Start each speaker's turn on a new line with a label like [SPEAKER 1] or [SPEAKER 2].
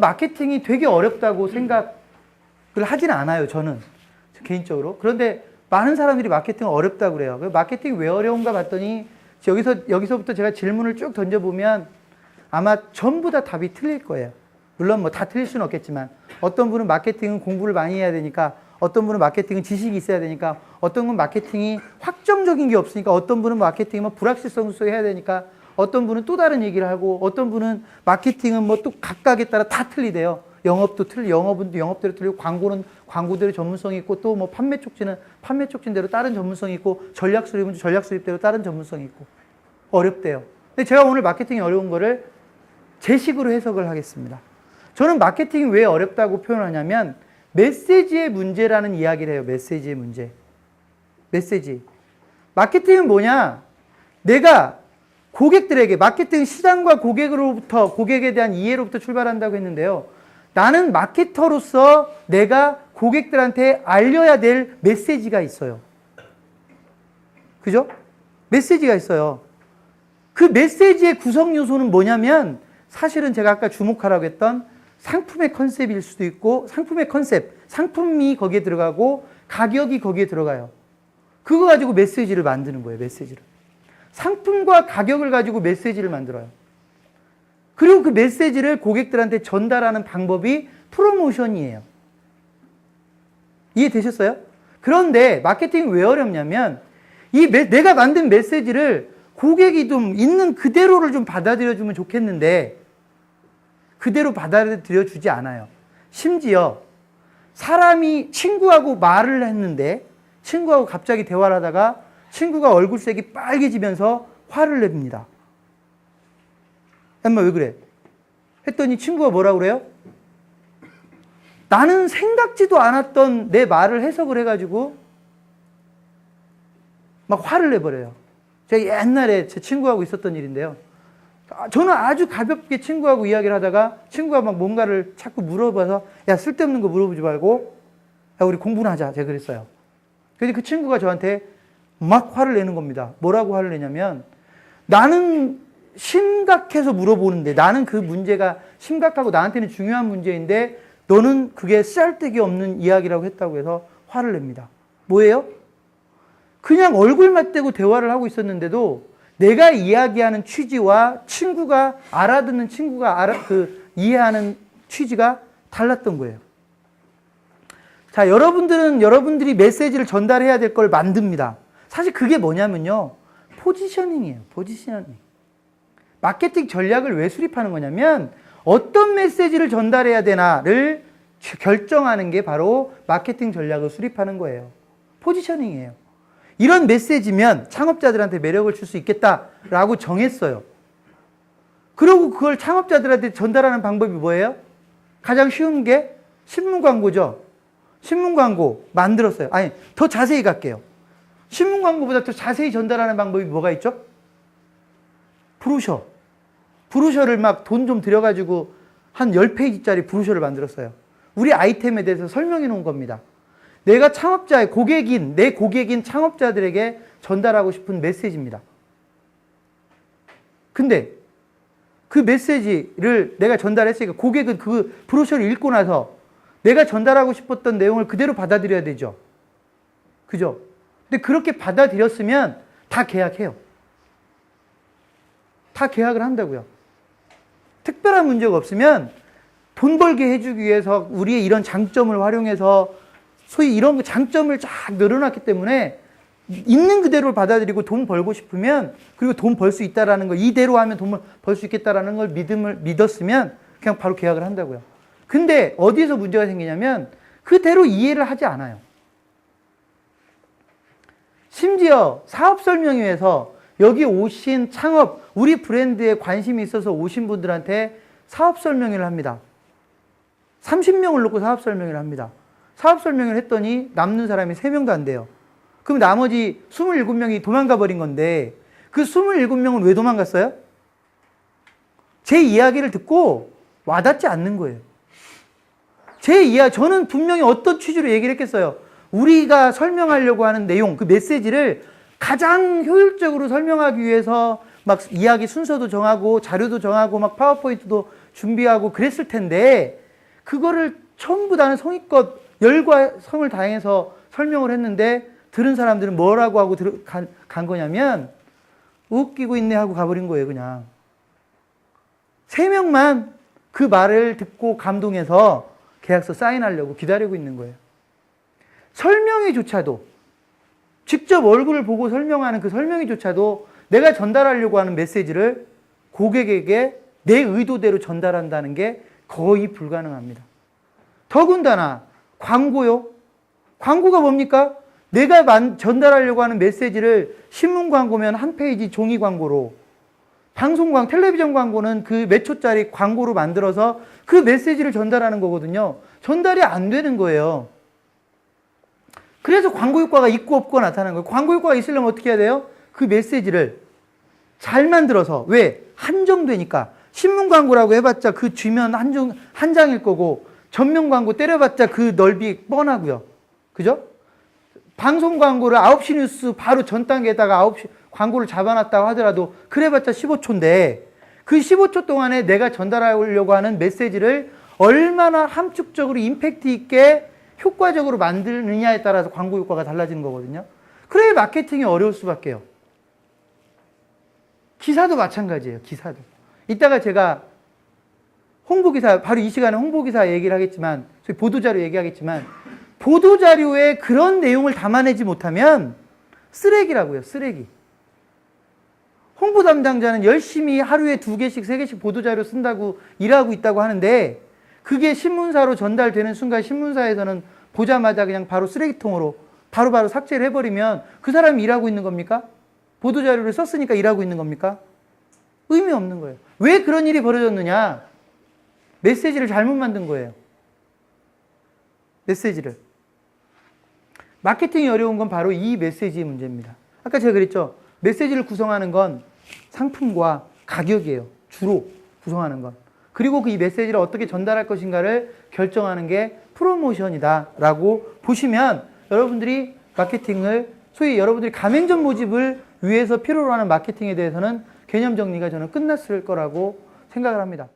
[SPEAKER 1] 마케팅이 되게 어렵다고 생각을 하지는 않아요, 저는. 개인적으로. 그런데 많은 사람들이 마케팅을 어렵다고 그래요. 마케팅이 왜 어려운가 봤더니 여기서부터 제가 질문을 쭉 던져보면 아마 전부 다 답이 틀릴 거예요. 물론 뭐 다 틀릴 수는 없겠지만 어떤 분은 마케팅은 공부를 많이 해야 되니까, 어떤 분은 마케팅은 지식이 있어야 되니까, 어떤 분은 마케팅이 확정적인 게 없으니까, 어떤 분은 마케팅이 뭐 불확실성 속에 해야 되니까, 어떤 분은 또 다른 얘기를 하고, 어떤 분은 마케팅은 뭐 또 각각에 따라 다 틀리대요. 영업은 영업대로 틀리고, 광고는 광고대로 전문성이 있고, 또 뭐 판매 촉진은 판매 촉진대로 다른 전문성이 있고, 전략 수립은 전략 수립대로 다른 전문성이 있고, 어렵대요. 근데 제가 오늘 마케팅이 어려운 거를 제 식으로 해석을 하겠습니다. 저는 마케팅이 왜 어렵다고 표현하냐면, 메시지의 문제라는 이야기를 해요. 메시지의 문제. 메시지. 마케팅은 뭐냐? 내가 고객들에게, 마케팅 시장과 고객에 대한 이해로부터 출발한다고 했는데요. 나는 마케터로서 내가 고객들한테 알려야 될 메시지가 있어요. 그죠? 메시지가 있어요. 그 메시지의 구성 요소는 뭐냐면, 사실은 제가 아까 주목하라고 했던 상품의 컨셉일 수도 있고, 상품의 컨셉, 상품이 거기에 들어가고 가격이 거기에 들어가요. 그거 가지고 메시지를 만드는 거예요. 메시지를. 상품과 가격을 가지고 메시지를 만들어요. 그리고 그 메시지를 고객들한테 전달하는 방법이 프로모션이에요. 이해되셨어요? 그런데 마케팅이 왜 어렵냐면, 내가 만든 메시지를 고객이 좀 있는 그대로를 좀 받아들여주면 좋겠는데 그대로 받아들여주지 않아요. 심지어 사람이 친구하고 말을 했는데, 친구하고 갑자기 대화를 하다가 친구가 얼굴색이 빨개지면서 화를 냅니다. 엄마 왜 그래? 했더니 친구가 뭐라고 그래요? 나는 생각지도 않았던 내 말을 해석을 해가지고 막 화를 내버려요. 제가 옛날에 제 친구하고 있었던 일인데요. 저는 아주 가볍게 친구하고 이야기를 하다가 친구가 막 뭔가를 자꾸 물어봐서, 야, 쓸데없는 거 물어보지 말고, 야, 우리 공부나 하자. 제가 그랬어요. 그래서 그 친구가 저한테 막 화를 내는 겁니다. 뭐라고 화를 내냐면, 나는 심각해서 물어보는데, 나는 그 문제가 심각하고 나한테는 중요한 문제인데 너는 그게 쓸데기 없는 이야기라고 했다고 해서 화를 냅니다. 뭐예요? 그냥 얼굴 맞대고 대화를 하고 있었는데도 내가 이야기하는 취지와 친구가 알아듣는 이해하는 취지가 달랐던 거예요. 자, 여러분들이 메시지를 전달해야 될 걸 만듭니다. 사실 그게 뭐냐면요, 포지셔닝이에요. 포지셔닝. 마케팅 전략을 왜 수립하는 거냐면, 어떤 메시지를 전달해야 되나를 결정하는 게 바로 마케팅 전략을 수립하는 거예요. 포지셔닝이에요. 이런 메시지면 창업자들한테 매력을 줄 수 있겠다라고 정했어요. 그리고 그걸 창업자들한테 전달하는 방법이 뭐예요? 가장 쉬운 게 신문 광고죠. 신문 광고 만들었어요. 아니, 더 자세히 갈게요. 신문 광고보다 더 자세히 전달하는 방법이 뭐가 있죠? 브로셔. 브로셔를 막 돈 좀 들여가지고 한 10페이지짜리 브로셔를 만들었어요. 우리 아이템에 대해서 설명해 놓은 겁니다. 내가 내 고객인 창업자들에게 전달하고 싶은 메시지입니다. 근데 그 메시지를 내가 전달했으니까 고객은 그 브로셔를 읽고 나서 내가 전달하고 싶었던 내용을 그대로 받아들여야 되죠. 그죠? 근데 그렇게 받아들였으면 다 계약해요. 다 계약을 한다고요. 특별한 문제가 없으면 돈 벌게 해주기 위해서 우리의 이런 장점을 활용해서 소위 이런 장점을 쫙 늘어났기 때문에 있는 그대로 받아들이고 돈 벌고 싶으면, 그리고 돈 벌 수 있다라는 걸, 이대로 하면 돈 벌 수 있겠다라는 걸 믿었으면 그냥 바로 계약을 한다고요. 근데 어디서 문제가 생기냐면 그대로 이해를 하지 않아요. 심지어 사업 설명회에서 여기 오신 우리 브랜드에 관심이 있어서 오신 분들한테 사업 설명회를 합니다. 30명을 놓고 사업 설명회를 합니다. 사업 설명회를 했더니 남는 사람이 3명도 안 돼요. 그럼 나머지 27명이 도망가 버린 건데, 그 27명은 왜 도망갔어요? 제 이야기를 듣고 와닿지 않는 거예요. 저는 분명히 어떤 취지로 얘기를 했겠어요. 우리가 설명하려고 하는 내용, 그 메시지를 가장 효율적으로 설명하기 위해서 막 이야기 순서도 정하고 자료도 정하고 막 파워포인트도 준비하고 그랬을 텐데 그거를 전부 다는 성의껏 열과 성을 다해서 설명을 했는데 들은 사람들은 뭐라고 하고 간 거냐면 웃기고 있네 하고 가버린 거예요. 그냥 3명만 그 말을 듣고 감동해서 계약서 사인하려고 기다리고 있는 거예요. 설명회조차도 직접 얼굴을 보고 설명하는 그 설명회조차도 내가 전달하려고 하는 메시지를 고객에게 내 의도대로 전달한다는 게 거의 불가능합니다. 더군다나 광고요. 광고가 뭡니까? 내가 전달하려고 하는 메시지를 신문 광고면 한 페이지 종이 광고로, 방송 광고, 텔레비전 광고는 그 몇 초짜리 광고로 만들어서 그 메시지를 전달하는 거거든요. 전달이 안 되는 거예요. 그래서 광고 효과가 있고 없고 나타나는 거예요. 광고 효과가 있으려면 어떻게 해야 돼요? 그 메시지를 잘 만들어서, 왜? 한정되니까. 신문 광고라고 해봤자 그 쥐면 한 장일 거고, 전면 광고 때려봤자 그 넓이 뻔하고요. 그죠? 방송 광고를 9시 뉴스 바로 전 단계에다가 9시 광고를 잡아놨다고 하더라도 그래봤자 15초인데 그 15초 동안에 내가 전달하려고 하는 메시지를 얼마나 함축적으로 임팩트 있게 효과적으로 만드느냐에 따라서 광고 효과가 달라지는 거거든요. 그래야 마케팅이 어려울 수밖에요. 기사도 마찬가지예요. 기사도. 이따가 제가 홍보기사, 바로 이 시간에 홍보기사 얘기를 하겠지만, 보도자료 얘기하겠지만, 보도자료에 그런 내용을 담아내지 못하면 쓰레기라고요. 쓰레기. 홍보 담당자는 열심히 하루에 2개씩 3개씩 보도자료 쓴다고 일하고 있다고 하는데 그게 신문사로 전달되는 순간 신문사에서는 보자마자 그냥 바로 쓰레기통으로 바로바로 삭제를 해버리면 그 사람이 일하고 있는 겁니까? 보도자료를 썼으니까 일하고 있는 겁니까? 의미 없는 거예요. 왜 그런 일이 벌어졌느냐? 메시지를 잘못 만든 거예요. 메시지를. 마케팅이 어려운 건 바로 이 메시지의 문제입니다. 아까 제가 그랬죠. 메시지를 구성하는 건 상품과 가격이에요. 주로 구성하는 건. 그리고 그 이 메시지를 어떻게 전달할 것인가를 결정하는 게 프로모션이다 라고 보시면 여러분들이 마케팅을, 소위 여러분들이 가맹점 모집을 위해서 필요로 하는 마케팅에 대해서는 개념 정리가 저는 끝났을 거라고 생각을 합니다.